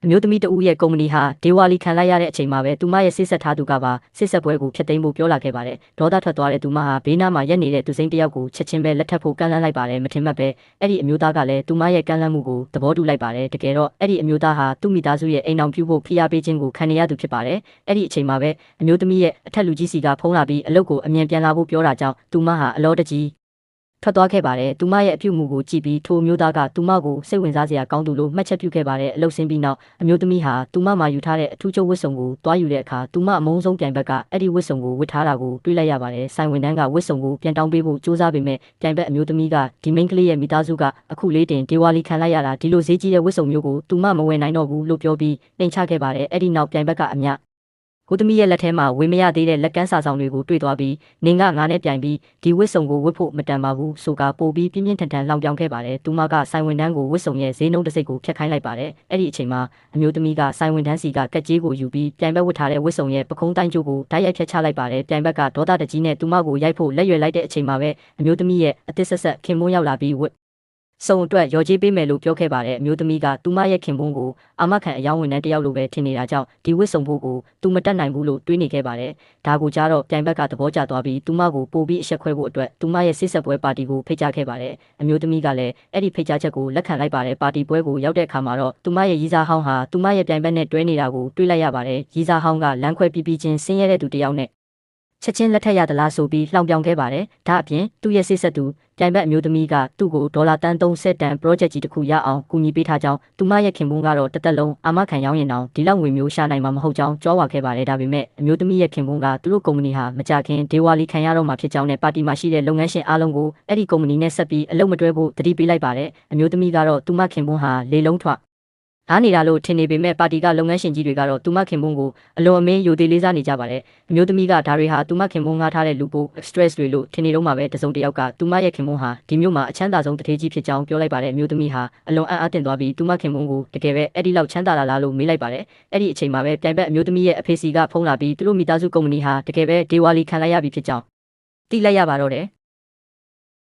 အမျိုးသမီးတဦးရဲ့ကုမ္ပဏီဟာဒေဝါလီခံလိုက်ရတဲ့အချိန်မှာပဲသူမရဲ့ဆိတ်ဆက်ထားသူကပါဆိတ်ဆက်ပွဲကိုဖျက်သိမ်းဖို့ပြောလာခဲ့ပါတယ်။ဒေါသထွက်သွားတဲ့သူမဟာဘေးနားမှာရက်နေတဲ့သူစိမ်းတယောက်ကိုချက်ချင်းပဲလက်ထပ်ဖို့ကမ်းလှမ်းလိုက်ပါတယ်။မထင်မှတ်ပဲအဲ့ဒီအမျိုးသားကလည်းသူမရဲ့ကမ်းလှမ်းမှုကိုသဘောတူလိုက်ပါတယ်။တကယ်တော့အဲ့ဒီအမျိုးသားဟာသူ့မိသားစုရဲ့အိမ်အောင်ပြုဖို့ဖိအားပေးခြင်းကိုခံနေရသူဖြစ်ပါတယ်။အဲ့ဒီအချိန်မှာပဲအမျိုးသမီးရဲ့အထက်လူကြီးစီကဖုန်းလာပြီးအလုပ်ကိုအမြန်ပြန်လာဖို့ပြောတာကြောင့်သူမဟာအလောတကြီးထွက်သွားခဲ့ပါတယ်။သူမရဲ့အပြုအမူကိုကြည့်ပြီးထိုအမျိုးသားကသူမကိုစိတ်ဝင်စားစရာကောင်းသူလို့မှတ်ချက်ပြုခဲ့ပါတယ်။အလုပ်ဆင်းပြီးနောက်အမျိုးသမီးဟာသူမမှာယူထားတဲ့အထူးချုပ်ဝတ်စုံကိုတွားယူတဲ့အခါသူမအမုန်းဆုံးပြိုင်ဘက်ကအဲ့ဒီဝတ်စုံကိုဝတ်ထားတာကိုတွေ့လိုက်ရပါတယ်။ဆိုင်ဝန်ထမ်းကဝတ်စုံကိုပြန်တောင်းပေးဖို့စူးစမ်းပေမဲ့ပြိုင်ဘက်အမျိုးသမီးကဒီမိန်းကလေးရဲ့မိသားစုကအခုလေးတင်ဒေဝါလီခံလိုက်ရတာဒီလိုဈေးကြီးတဲ့ဝတ်စုံမျိုးကိုသူမမဝယ်နိုင်တော့ဘူးလို့ပြောပြီးနှိမ်ချခဲ့ပါတယ်။အဲ့ဒီနောက်ပြိုင်ဘက်ကအမြကိုသမီးရဲ့လက်ထဲမှာဝေမရသေးတဲ့လက်ကမ်းစာဆောင်တွေကိုတွေ့သွားပြီးနင်ကငါနဲ့ပြိုင်ပြီးဒီဝတ်စုံကိုဝတ်ဖို့မတန်ပါဘူးဆိုကပို့ပြီးပြင်းပြင်းထန်ထန်လောင်ပြောင်ခဲ့ပါတယ်။သူမကဆိုင်ဝန်ထမ်းကိုဝတ်စုံရဲ့ဈေးနှုန်းတစ်စိတ်ကိုဖျက်ခိုင်းလိုက်ပါတယ်။အဲ့ဒီအချိန်မှာအမျိုးသမီးကဆိုင်ဝန်ထမ်းစီကကက်ကြေးကိုယူပြီးပြိုင်ဘက်ဝတ်ထားတဲ့ဝတ်စုံရဲ့ပခုံးတိုင်းကျိုးကိုဓာတ်ရိုက်ဖျက်ချလိုက်ပါတယ်။ပြိုင်ဘက်ကဒေါသတကြီးနဲ့သူမကိုရိုက်ဖို့လက်ရွယ်လိုက်တဲ့အချိန်မှာပဲအမျိုးသမီးရဲ့အသစ်ဆက်ဆက်ခင်မွန်းရောက်လာပြီးစုံအတွက်ရော်ကြေးပေးမယ်လို့ပြောခဲ့ပါတယ်အမျိုးသမီးကသူမရဲ့ခင်ပွန်းကိုအာမခံအယောင်းဝန်ထမ်းတယောက်လိုပဲထင်နေတာကြောင့်ဒီဝတ်စုံဖို့ကိုသူမတက်နိုင်ဘူးလို့တွေးနေခဲ့ပါတယ်ဒါကိုကြားတော့ပြိုင်ဘက်ကသဘောကျသွားပြီးသူမကိုပို့ပြီးအဆက်ခွဲဖို့အတွက်သူမရဲ့ဆိတ်ဆက်ပွဲပါတီကိုဖိတ်ကြားခဲ့ပါတယ်အမျိုးသမီးကလည်းအဲ့ဒီဖိတ်ကြားချက်ကိုလက်ခံလိုက်ပါတယ်ပါတီပွဲကိုရောက်တဲ့အခါမှာတော့သူမရဲ့ရီးစားဟောင်းဟာသူမရဲ့ပြိုင်ဘက်နဲ့တွဲနေတာကိုတွေးလိုက်ရပါတယ်ရီးစားဟောင်းကလမ်းခွဲပြီးချင်းဆင်းရဲတဲ့သူတယောက်နဲ့ချက်ချင်းလက်ထက်ရသလားဆိုပြီးလှောင်ပြောင်ခဲ့ပါတယ်။ဒါအပြင်သူ့ရဲ့ဆိတ်ဆက်သူပြိုင်ဘက်အမျိုးသမီးကသူ့ကိုဒေါ်လာတန်း30တန် project ကြီးတစ်ခုရအောင်ကူညီပေးထားကြောင်းသူမရဲ့ခင်ပွန်းကတော့တစ်သက်လုံးအာမခံရောင်းရင်တောင်ဒီလောက်ငွေမျိုးရှာနိုင်မှာမဟုတ်ကြောင်းကြွားဝါခဲ့ပါတယ်။ဒါပေမဲ့အမျိုးသမီးရဲ့ခင်ပွန်းကသူတို့ကုမ္ပဏီဟာမကြခင်ဒေဝါလီခံရတော့မှာဖြစ်ကြောင်းနဲ့ပါတီမှာရှိတဲ့လုပ်ငန်းရှင်အားလုံးကိုအဲ့ဒီကုမ္ပဏီနဲ့ဆက်ပြီးအလုပ်မတွဲဖို့တတိပေးလိုက်ပါတယ်။အမျိုးသမီးကတော့သူမခင်ပွန်းဟာလေလုံးထွက်အားနေတာလို့ထင်နေပေမဲ့ပါတီကလုပ်ငန်းရှင်ကြီးတွေကတော့သူမခင်ပွန်းကိုအလွန်အမင်းယိုသေးလေးစားနေကြပါတယ်အမျိုးသမီးကဒါတွေဟာသူမခင်ပွန်းငှားထားတဲ့လူပို stress တွေလို့ထင်နေတော့မှပဲတစုံတစ်ယောက်ကသူမရဲ့ခင်ပွန်းဟာဒီမျိုးမှာအချမ်းသာဆုံးတထေးကြီးဖြစ်ကြောင်းပြောလိုက်ပါတယ်အမျိုးသမီးဟာအလွန်အံ့အားသင့်သွားပြီးသူမခင်ပွန်းကိုတကယ်ပဲအဲ့ဒီလောက်ချမ်းသာလာလားလို့မေးလိုက်ပါတယ်အဲ့ဒီအချိန်မှာပဲပြိုင်ဘက်အမျိုးသမီးရဲ့အဖေစီကဖုန်းလာပြီးသူတို့မိသားစုကုမ္ပဏီဟာတကယ်ပဲဒေဝါလီခံလိုက်ရပြီဖြစ်ကြောင်းသိလိုက်ရပါတော့တယ်